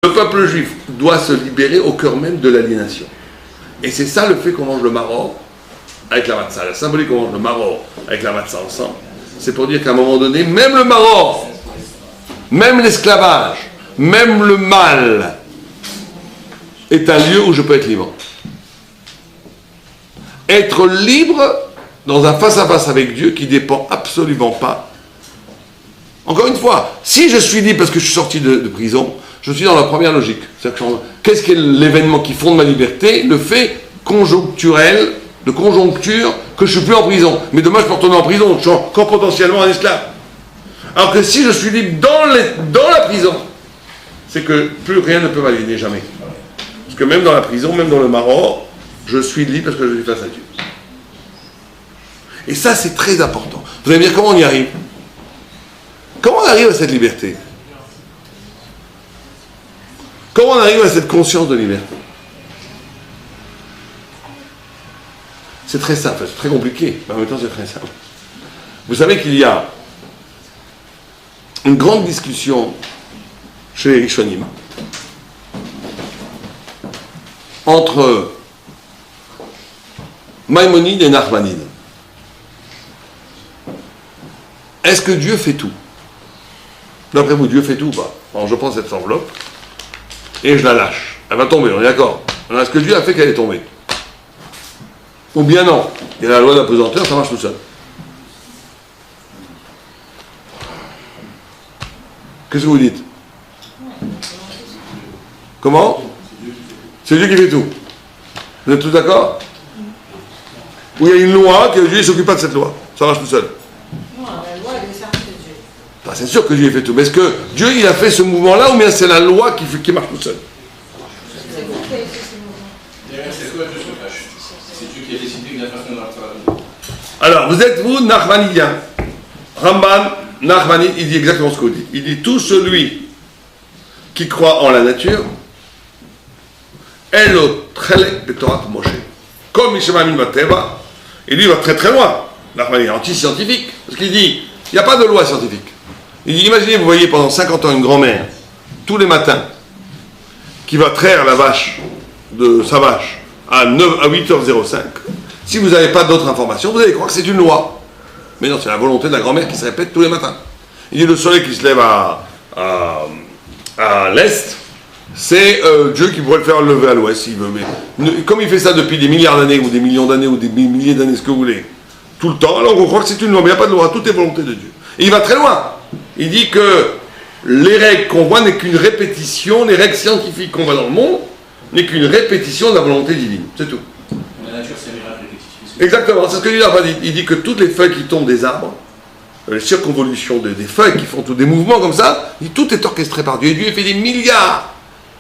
Le peuple juif doit se libérer au cœur même de l'aliénation. Et c'est ça le fait qu'on mange le maror avec la matzah. La symbolique qu'on mange le maror avec la matzah ensemble, c'est pour dire qu'à un moment donné, même le maror, même l'esclavage, même le mal est un lieu où je peux être libre. Être libre dans un face-à-face avec Dieu qui ne dépend absolument pas. Encore une fois, si je suis libre parce que je suis sorti de prison, je suis dans la première logique. Qu'est-ce qu'est l'événement qui fonde ma liberté? Le fait conjoncturel, de conjoncture, que je ne suis plus en prison. Mais demain, je peux retourner en prison, je suis encore potentiellement un esclave. Alors que si je suis libre dans la prison, c'est que plus rien ne peut m'aliéner, jamais. Parce que même dans la prison, même dans le maror, je suis libre parce que je suis face à Dieu. Et ça, c'est très important. Vous allez me dire, comment on y arrive? Comment on arrive à cette liberté? Comment on arrive à cette conscience de liberté? C'est très simple, c'est très compliqué, mais en même temps c'est très simple. Vous savez qu'il y a une grande discussion chez les Rishonim entre Maïmonide et Nachmanide. Est-ce que Dieu fait tout? D'après vous, Dieu fait tout ou pas? Alors je prends cette enveloppe et je la lâche. Elle va tomber, on est d'accord? Alors est-ce que Dieu a fait qu'elle est tombée? Ou bien non? Il y a la loi de la pesanteur, ça marche tout seul. Qu'est-ce que vous dites? Comment? C'est Dieu qui fait tout. Vous êtes tous d'accord? Ou il y a une loi que Dieu ne s'occupe pas de cette loi? Ça marche tout seul. Non, la loi elle est service de Dieu. Bah, c'est sûr que Dieu fait tout. Mais est-ce que Dieu il a fait ce mouvement-là ou bien c'est la loi qui marche tout seul? C'est vous qui avez fait ce mouvement. C'est quoi Dieu se cache? C'est Dieu qui a décidé qu'il a fait un. Alors, vous êtes vous, Nachmanidien. Ramban, Nachmanide, il dit exactement ce qu'il dit. Il dit tout celui qui croit en la nature, Elo Trelek Betorat Moshe. Comme Mishemamin Bateva, et lui il va très très loin. Nachmanide, anti-scientifique. Parce qu'il dit, il n'y a pas de loi scientifique. Il dit, imaginez, vous voyez pendant 50 ans une grand-mère, tous les matins, qui va traire la vache, de sa vache, à 8h05. Si vous n'avez pas d'autres informations, vous allez croire que c'est une loi. Mais non, c'est la volonté de la grand-mère qui se répète tous les matins. Il dit le soleil qui se lève à l'est, c'est Dieu qui pourrait le faire lever à l'ouest s'il veut. Mais comme il fait ça depuis des milliards d'années, ou des millions d'années, ou des milliers d'années, ce que vous voulez, tout le temps, alors on croit que c'est une loi. Mais il n'y a pas de loi, tout est volonté de Dieu. Et il va très loin. Il dit que les règles qu'on voit n'est qu'une répétition, les règles scientifiques qu'on voit dans le monde n'est qu'une répétition de la volonté divine. C'est tout. La nature, c'est miracle répétitif. Exactement, c'est ce que dit Raphaël. Il dit que toutes les feuilles qui tombent des arbres, les circonvolutions des feuilles qui font des mouvements comme ça, tout est orchestré par Dieu. Et Dieu fait des milliards,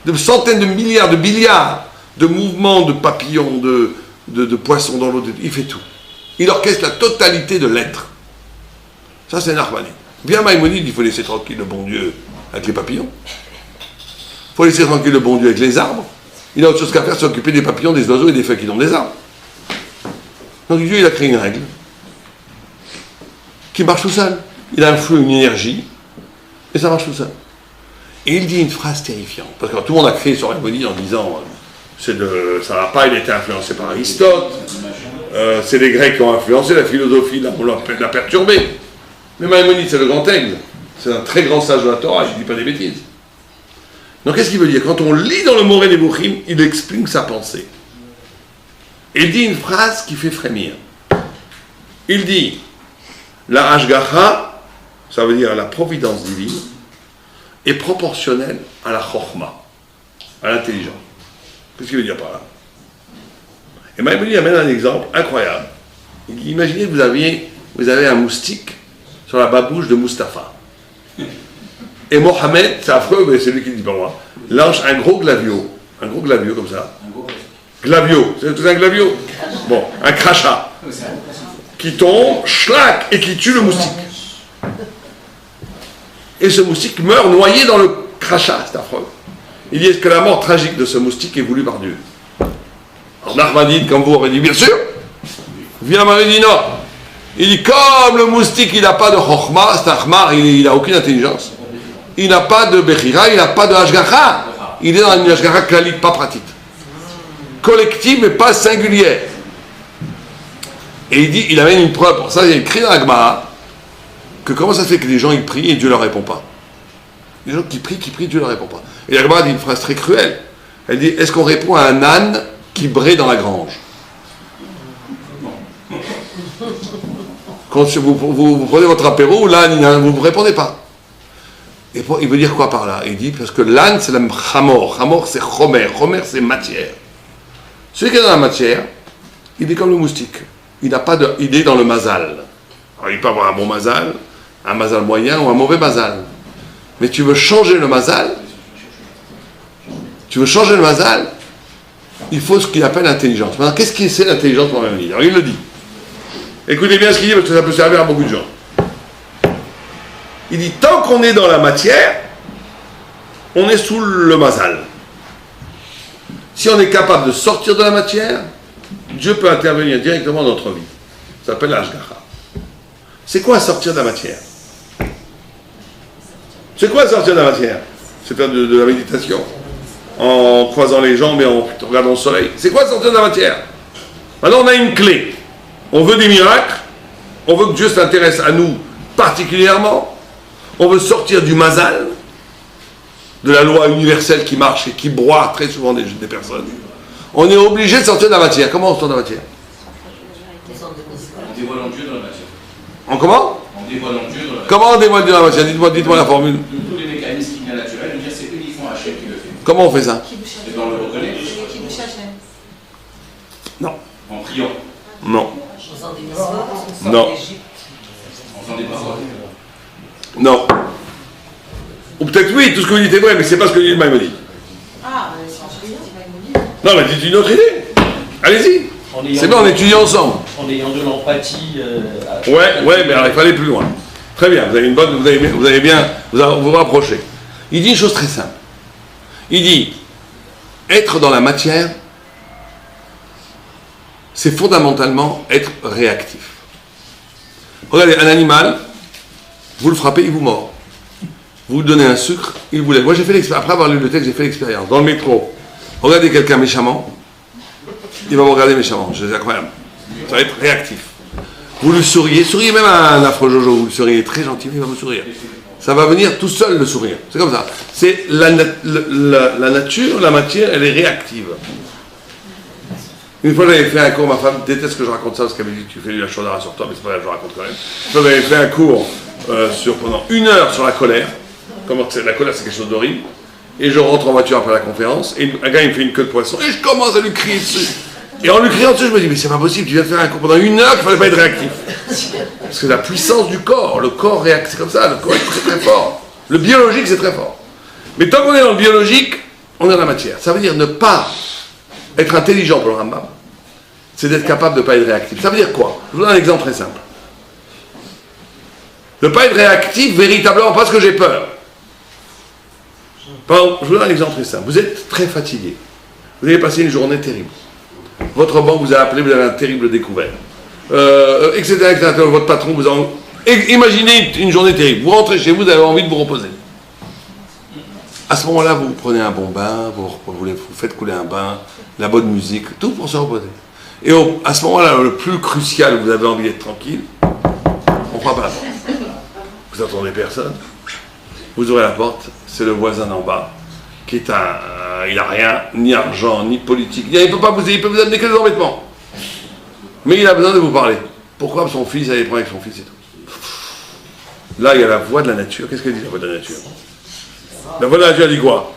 de centaines de milliards, de milliards de mouvements de papillons, de poissons dans l'eau. Il fait tout. Il orchestre la totalité de l'être. Ça, c'est Nachmanide. Bien Maïmonide, il faut laisser tranquille le bon Dieu avec les papillons. Il faut laisser tranquille le bon Dieu avec les arbres. Il a autre chose qu'à faire, s'occuper des papillons, des oiseaux et des feuilles qui tombent des arbres. Donc Dieu, il a créé une règle qui marche tout seul. Il a un flux, une énergie, et ça marche tout seul. Et il dit une phrase terrifiante, parce que tout le monde a créé sur Maïmonide en disant ça n'a pas, il a été influencé par Aristote, c'est les Grecs qui ont influencé la philosophie, l'a perturbé. Mais Maïmonide, c'est le grand aigle, c'est un très grand sage de la Torah, il ne dit pas des bêtises. Donc qu'est-ce qu'il veut dire? Quand on lit dans le Moreh Nevuchim, il explique sa pensée. Il dit une phrase qui fait frémir. Il dit, la Hashgacha, ça veut dire la providence divine, est proportionnelle à la Chokhmah, à l'intelligence. Qu'est-ce qu'il veut dire par là? Et Maïmonide amène un exemple incroyable. Il dit, imaginez que vous avez un moustique sur la babouche de Mustapha. Et Mohamed, c'est affreux, mais c'est lui qui le dit pas moi, lance un gros glavio comme ça. Glavio, c'est tout un glavio. Bon, un crachat qui tombe, schlac, et qui tue le moustique. Et ce moustique meurt noyé dans le crachat, c'est affreux. Il dit, est-ce que la mort tragique de ce moustique est voulue par Dieu? Alors Nachmanide, comme vous aurez dit, bien sûr. Viens m'avait dit non. Il dit, comme le moustique, il n'a pas de chokhmah, c'est un khmar, il n'a aucune intelligence. Il n'a pas de bechira, il n'a pas de hashgacha. Hashgacha, il est dans une Hashgacha clalique, pas pratique. Collective, mais pas singulière. Et il dit, il amène une preuve. Pour ça, il y a écrit dans la Gemara que comment ça se fait que les gens ils prient et Dieu leur répond pas. Les gens qui prient, Dieu leur répond pas. Et la Gemara dit une phrase très cruelle. Elle dit, est-ce qu'on répond à un âne qui braie dans la grange? Quand vous prenez votre apéro, l'âne, vous ne répondez pas. Et il veut dire quoi par là? Il dit, parce que l'âne, c'est le chamor. Chamor, c'est chomer. Chomer, c'est matière. Celui qui est dans la matière, il est comme le moustique. Il est dans le mazal. Alors, il peut avoir un bon mazal, un mazal moyen ou un mauvais mazal. Mais tu veux changer le mazal, il faut ce qu'il appelle l'intelligence. Maintenant, qu'est-ce que c'est l'intelligence pour Maïmonide? Alors, il le dit. Écoutez bien ce qu'il dit, parce que ça peut servir à beaucoup de gens. Il dit, tant qu'on est dans la matière, on est sous le mazal. Si on est capable de sortir de la matière, Dieu peut intervenir directement dans notre vie. Ça s'appelle l'Ashgacha. C'est quoi sortir de la matière? C'est quoi sortir de la matière? C'est faire de la méditation en croisant les jambes et en regardant le soleil. C'est quoi sortir de la matière? Maintenant on a une clé. On veut des miracles. On veut que Dieu s'intéresse à nous particulièrement. On veut sortir du mazal, de la loi universelle qui marche et qui broie très souvent des personnes. On est obligé de sortir de la matière. Comment on sort de la matière? En dévoilant Dieu dans la matière. En comment? En dévoilant Dieu dans la matière. Comment on dévoile Dieu dans la matière? Dites-moi la formule. De tous les mécanismes qui viennent naturels, de dire c'est uniquement Hachem qui le fait. Comment on fait ça? Et dans le reconnaître. Non. En priant. Non. Non. En faisant des paroles. Non. Ou peut-être oui, tout ce que vous dites est vrai, mais c'est pas ce que dit le Maïmonide. Ah, c'est Maïmonide. Non, mais dites une autre idée. Allez-y. C'est bien, on étudie ensemble. En ayant de l'empathie. Ouais, mais alors il fallait plus loin. Très bien, vous avez bien, vous rapprochez. Il dit une chose très simple. Il dit, être dans la matière, c'est fondamentalement être réactif. Regardez, un animal, vous le frappez, il vous mord. Vous lui donnez un sucre, il vous lève. Moi, j'ai fait l'expérience, après avoir lu le texte, j'ai fait l'expérience. Dans le métro, regardez quelqu'un méchamment, il va vous regarder méchamment. C'est incroyable. Ça va être réactif. Vous lui souriez même à un affreux Jojo, vous lui souriez très gentil, il va vous sourire. Ça va venir tout seul le sourire. C'est comme ça. C'est la nature, la matière, elle est réactive. Une fois, j'avais fait un cours, ma femme déteste que je raconte ça parce qu'elle me dit tu fais la chaudière sur toi, mais c'est pas grave, je le raconte quand même. Une fois, j'avais fait un cours pendant 1 heure sur la colère. La colère, c'est quelque chose d'horrible. Et je rentre en voiture après la conférence, et un gars, il me fait une queue de poisson, et je commence à lui crier dessus. Et en lui criant dessus, je me dis, mais c'est pas possible, tu viens de faire un cours pendant 1 heure qu'il fallait pas être réactif. Parce que la puissance du corps, le corps réactif, c'est comme ça, le corps c'est très fort. Le biologique, c'est très fort. Mais tant qu'on est dans le biologique, on est dans la matière. Ça veut dire ne pas être intelligent pour le Rambam, c'est d'être capable de ne pas être réactif. Ça veut dire quoi? Je vous donne un exemple très simple. Ne pas être réactif véritablement parce que j'ai peur. Pardon, je vous donne un exemple très simple. Vous êtes très fatigué. Vous avez passé une journée terrible. Votre banque vous a appelé, vous avez un terrible découvert. Etc., etc. Votre patron vous a... Imaginez une journée terrible. Vous rentrez chez vous, vous avez envie de vous reposer. À ce moment-là, vous prenez un bon bain, vous faites couler un bain, la bonne musique, tout pour se reposer. Et à ce moment-là, le plus crucial, vous avez envie d'être tranquille, on frappe à la porte. Vous n'entendez personne. Vous ouvrez la porte, c'est le voisin d'en bas, qui est il n'a rien, ni argent, ni politique. Il peut vous amener que des embêtements. Mais il a besoin de vous parler. Pourquoi? Son fils a des problèmes avec son fils et tout. Là, il y a la voix de la nature. Qu'est-ce qu'elle dit, la voix de la nature? La voix de la nature dit quoi?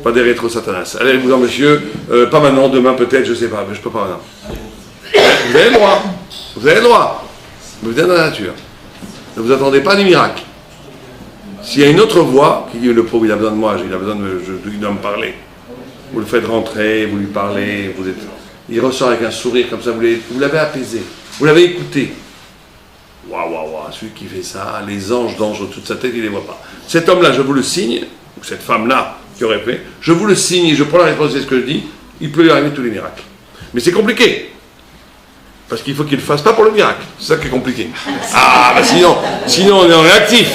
Pas des rétro-satanas. Allez, vous en monsieur, pas maintenant, demain peut-être, je sais pas, mais je peux pas maintenant. Vous avez le droit. Vous avez le droit. Mais vous êtes dans la nature. Ne vous attendez pas à des miracles. S'il y a une autre voix qui dit le pauvre, il a besoin de moi, il a besoin il doit me parler. Vous le faites rentrer, vous lui parlez, il ressort avec un sourire comme ça, vous l'avez apaisé, vous l'avez écouté. Waouh, waouh, waouh, celui qui fait ça, les anges d'ange de toute sa tête, il ne les voit pas. Cet homme-là, je vous le signe, ou cette femme-là qui aurait fait, je vous le signe et je prends la responsabilité de ce que je dis, il peut lui arriver tous les miracles. Mais c'est compliqué. Parce qu'il faut qu'il ne le fasse pas pour le miracle. C'est ça qui est compliqué. Ah, bah sinon on est en réactif.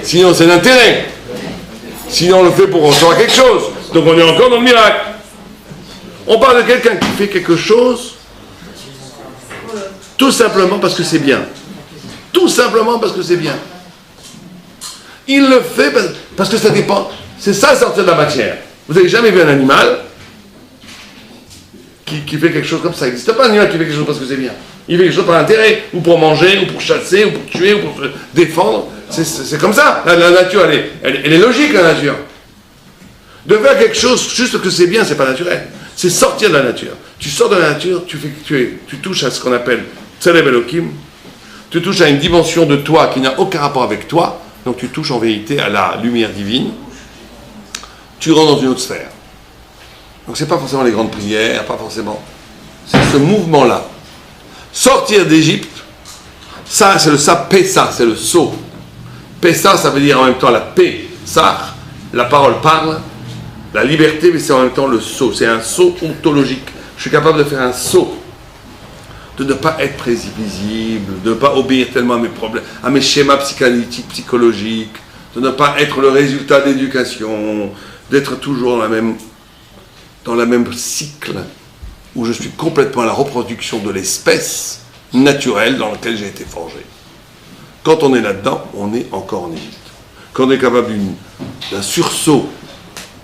Sinon c'est l'intérêt. Sinon on le fait pour recevoir quelque chose. Donc on est encore dans le miracle. On parle de quelqu'un qui fait quelque chose tout simplement parce que c'est bien. Tout simplement parce que c'est bien. Il le fait parce que ça dépend. C'est ça sortir de la matière. Vous n'avez jamais vu un animal qui fait quelque chose comme ça. Il n'existe pas un animal qui fait quelque chose parce que c'est bien. Il fait quelque chose par intérêt, ou pour manger, ou pour chasser, ou pour tuer, ou pour se défendre. C'est comme ça. La nature, elle est logique, la nature. De faire quelque chose juste parce que c'est bien, c'est pas naturel. C'est sortir de la nature. Tu sors de la nature, tu touches à ce qu'on appelle Tselem Elohim. Tu touches à une dimension de toi qui n'a aucun rapport avec toi. Donc tu touches en vérité à la lumière divine. Tu rentres dans une autre sphère. Donc c'est pas forcément les grandes prières, pas forcément. C'est ce mouvement-là. Sortir d'Égypte, ça c'est le Pessa, c'est le saut. Pessa, ça veut dire en même temps la paix, ça, la parole parle, la liberté, mais c'est en même temps le saut. C'est un saut ontologique. Je suis capable de faire un saut, de ne pas être prévisible, de ne pas obéir tellement à mes problèmes, à mes schémas psychanalytiques, psychologiques, de ne pas être le résultat d'éducation, d'être toujours dans la même cycle où je suis complètement à la reproduction de l'espèce naturelle dans laquelle j'ai été forgé. Quand on est là-dedans, on est encore en Égypte. Quand on est capable d'un sursaut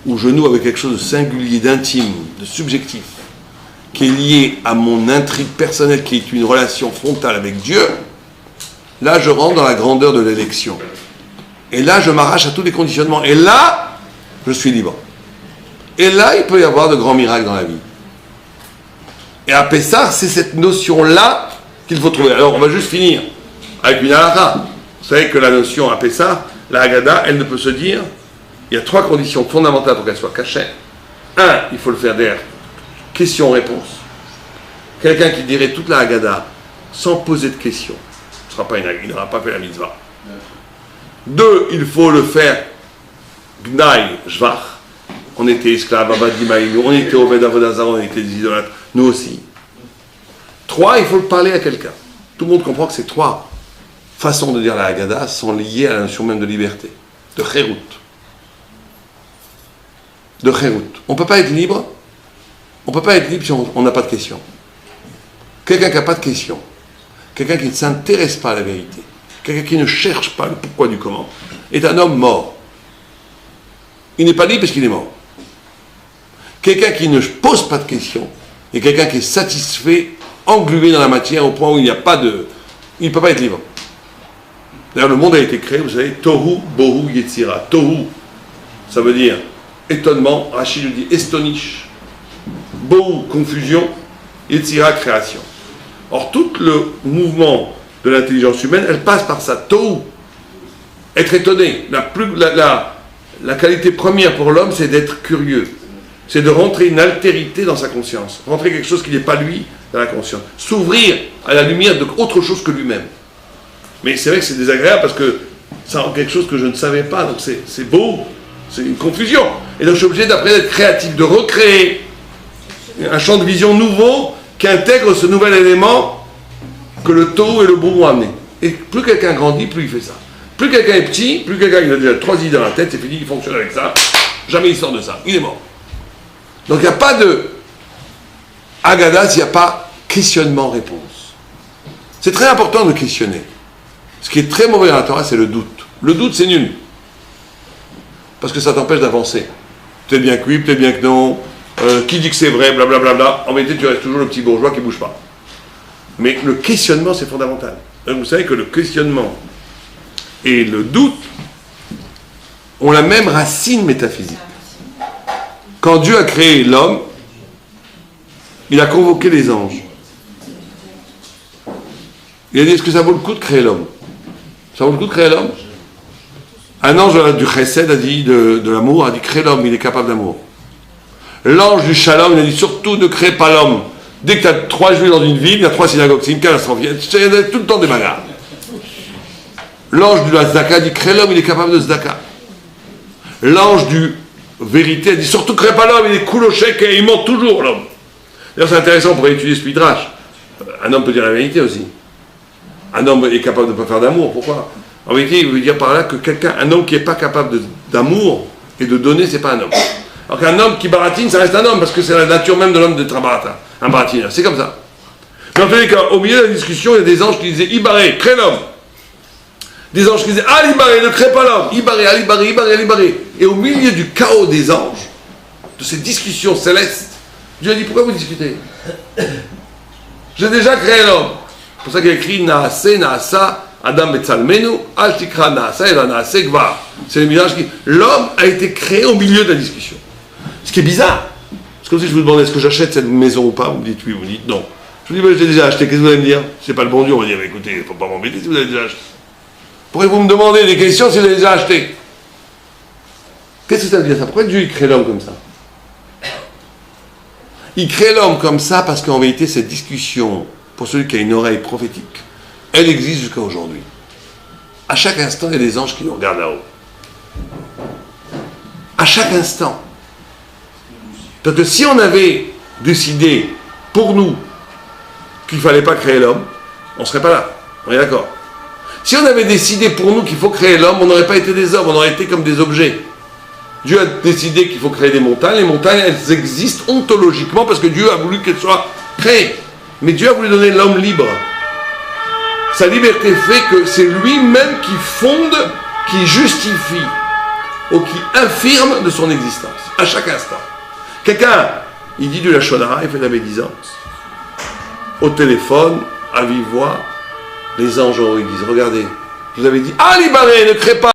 où je noue avec quelque chose de singulier, d'intime, de subjectif, qui est lié à mon intrigue personnelle, qui est une relation frontale avec Dieu, là je rentre dans la grandeur de l'élection. Et là je m'arrache à tous les conditionnements. Et là, je suis libre. Et là, il peut y avoir de grands miracles dans la vie. Et à Pessah, c'est cette notion-là qu'il faut trouver. Alors, on va juste finir avec une halakha. Vous savez que la notion à Pessah, la Haggadah, elle ne peut se dire, il y a 3 conditions fondamentales pour qu'elle soit cachée. 1, il faut le faire derrière question-réponse. Quelqu'un qui dirait toute la Haggadah sans poser de questions, il n'aura pas fait la mitzvah. 2, il faut le faire Gnaï, Jvach. On était esclaves, Abadimaïnou, on était Oved Avodazar, on était des idolâtres, nous aussi. 3, il faut le parler à quelqu'un. Tout le monde comprend que ces 3 façons de dire la Haggadah sont liées à la notion même de liberté, de Chérout. De Chérout. On ne peut pas être libre, si on n'a pas de questions. Quelqu'un qui n'a pas de questions, quelqu'un qui ne s'intéresse pas à la vérité, quelqu'un qui ne cherche pas le pourquoi du comment, est un homme mort. Il n'est pas libre parce qu'il est mort. Quelqu'un qui ne pose pas de questions et quelqu'un qui est satisfait, englué dans la matière au point où il n'y a pas de... Il ne peut pas être libre. D'ailleurs, le monde a été créé, vous savez, Tohu, Bohu, Yetzira. Tohu, ça veut dire étonnement, Rachid le dit estonish. Bohu, confusion, Yetzira, création. Or, tout le mouvement de l'intelligence humaine, elle passe par ça. Tohu, être étonné. La qualité première pour l'homme, c'est d'être curieux. C'est de rentrer une altérité dans sa conscience. Rentrer quelque chose qui n'est pas lui dans la conscience. S'ouvrir à la lumière d'autre chose que lui-même. Mais c'est vrai que c'est désagréable parce que ça rend quelque chose que je ne savais pas. Donc c'est beau, c'est une confusion. Et donc je suis obligé d'après d'être créatif, de recréer un champ de vision nouveau qui intègre ce nouvel élément que le taux et le bout ont amené. Et plus quelqu'un grandit, plus il fait ça. Plus quelqu'un est petit, plus quelqu'un il a déjà 3 idées dans la tête, c'est fini, il fonctionne avec ça, jamais il sort de ça, il est mort. Donc il n'y a pas de Haggadah s'il n'y a pas questionnement-réponse. C'est très important de questionner. Ce qui est très mauvais dans la Torah, c'est le doute. Le doute, c'est nul. Parce que ça t'empêche d'avancer. Peut-être bien que oui, peut-être bien que non. Qui dit que c'est vrai, blablabla. En vérité, tu restes toujours le petit bourgeois qui ne bouge pas. Mais le questionnement, c'est fondamental. Donc, vous savez que le questionnement et le doute ont la même racine métaphysique. Quand Dieu a créé l'homme, il a convoqué les anges. Il a dit, est-ce que ça vaut le coup de créer l'homme? Ça vaut le coup de créer l'homme? Un ange du chesed a dit, de l'amour, a dit, crée l'homme, il est capable d'amour. L'ange du shalom, il a dit, surtout ne crée pas l'homme. Dès que tu as 3 juifs dans une ville, il y a 3 synagogues, c'est une catastrophe. Il y a tout le temps des bagarres. L'ange du tzedaka dit, crée l'homme, il est capable de tzedaka. L'ange du vérité a dit, surtout crée pas l'homme, il est cool au chèque et il ment toujours, l'homme. D'ailleurs, c'est intéressant pour étudier ce midrash. Un homme peut dire la vérité aussi. Un homme est capable de ne pas faire d'amour, pourquoi? En vérité, il veut dire par là que un homme qui n'est pas capable d'amour et de donner, c'est pas un homme. Alors qu'un homme qui baratine, ça reste un homme, parce que c'est la nature même de l'homme d'être un baratineur. C'est comme ça. Mais en tous les cas, au milieu de la discussion, il y a des anges qui disaient Ibaré, crée l'homme. Des anges qui disaient Alibaré, ne crée pas l'homme. Ibaré, Alibaré, Ibaré, Alibaré. Et au milieu du chaos des anges, de cette discussion céleste, Dieu a dit pourquoi vous discutez? J'ai déjà créé l'homme. C'est pour ça qu'il a écrit Naase, Naasa, Adam Betzalmenu, Altikra Naasa, et la Naase Gvar. C'est le mirage qui. L'homme a été créé au milieu de la discussion. Ce qui est bizarre. C'est comme si je vous demandais est-ce que j'achète cette maison ou pas. Vous me dites oui, vous me dites non. Je vous dis, je l'ai déjà acheté. Qu'est-ce que vous allez me dire? C'est pas le bon Dieu. On va dire, mais écoutez, il ne faut pas m'embêter si vous avez déjà acheté. Pourquoi vous me demandez des questions si vous avez déjà acheté? Qu'est-ce que ça veut dire ça? Pourquoi Dieu il crée l'homme comme ça? Il crée l'homme comme ça parce qu'en vérité, cette discussion, pour celui qui a une oreille prophétique, elle existe jusqu'à aujourd'hui. À chaque instant, il y a des anges qui nous regardent là-haut. À chaque instant. Parce que si on avait décidé pour nous qu'il ne fallait pas créer l'homme, on ne serait pas là. On est d'accord? Si on avait décidé pour nous qu'il faut créer l'homme, on n'aurait pas été des hommes, on aurait été comme des objets. Dieu a décidé qu'il faut créer des montagnes. Les montagnes, elles existent ontologiquement parce que Dieu a voulu qu'elles soient créées. Mais Dieu a voulu donner l'homme libre. Sa liberté fait que c'est lui-même qui fonde, qui justifie ou qui infirme de son existence, à chaque instant. Quelqu'un, il dit du lachon hara, il fait de la médisance. Au téléphone, à vive voix, les anges, ils disent, regardez, je vous avais dit, Alibaré, ne crée pas